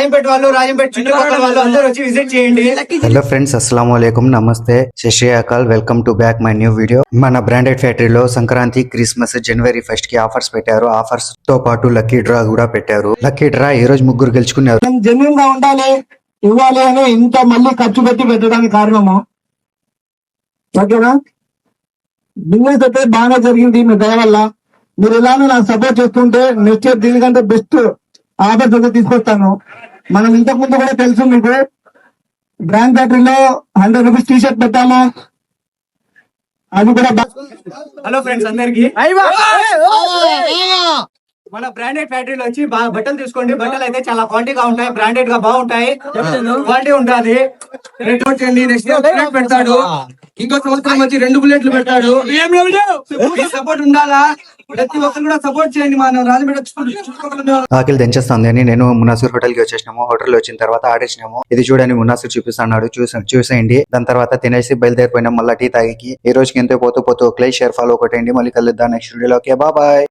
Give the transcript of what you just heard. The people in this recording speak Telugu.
రాజంపేట వాళ్ళు రాజంపేట చుట్టుపక్కల వాళ్ళు అందరూ వచ్చి విజిట్ చేయండి. హలో ఫ్రెండ్స్, అస్సలాము అలైకుం, నమస్తే, శశి అకాల్, welcome to back my new video. మన బ్రాండెడ్ ఫ్యాక్టరీలో సంక్రాంతి, క్రిస్మస్, జనవరి 1 కి ఆఫర్స్ పెట్టారు. ఆఫర్స్ తో పాటు లక్కీ డ్రా కూడా పెట్టారు. లక్కీ డ్రా ఈ రోజు ముగ్గురు గెలుచుకున్నారు. జెన్యూన్ గా ఉండాలి, ఇవ్వాలి అని ఇంత మళ్ళీ ఖర్చు పెట్టి పెట్టడానికి కారణము. ఓకేనా, బిజినెస్ అయితే బాగా జరిగింది మీ దయ వల్ల. మీరు ఇలానే నాకు సపోర్ట్ చేస్తుంటే నెక్స్ట్ ఇయర్ దీనికంటే బెస్ట్ ఆఫర్స్ అయితే తీసుకొస్తాను. మనం ఇంతకు ముందు కూడా తెలుసు మీకు, బ్రాండ్ ఫ్యాక్టరీలో 100 రూపీస్ టీ షర్ట్ పెట్టాము. అది కూడా హలో ఫ్రెండ్స్ అందరికి, మన బ్రాండెడ్ ఫ్యాక్టరీలో వచ్చి బట్టలు తీసుకోండి. బట్టలు అయితే చాలా క్వాలిటీగా ఉంటాయి, బ్రాండెడ్ గా బాగుంటాయి, క్వాలిటీ ఉంటుంది. నెక్స్ట్ బుల్లెట్ పెడతాడు, ఇంకో సంవత్సరం వచ్చి 2 బుల్లెట్లు పెడతాడు. సపోర్ట్ ఉండాలా, ప్రతి ఒక్కరు కూడా సపోర్ట్ చేయండి. మనం రాజమండ్రి ఆకలి తెంచేస్తుంది అని నేను మునాసిర్ హోటల్ కి వచ్చేసినాము. హోటల్ వచ్చిన తర్వాత ఆడేసినాము. ఇది చూడని మునాసిర్ చూపిస్తున్నాడు, చూసేయండి. దాని తర్వాత తినేసి బయలుదేరిపోయినాం మళ్ళీ టీ తాగికి. ఈ రోజుకి ఎంతో పోతూ ఒక లైక్, షేర్, ఫాలో కొట్టండి. మళ్ళీ కలుద్దాం నెక్స్ట్ వీడియోలో. Okay, bye.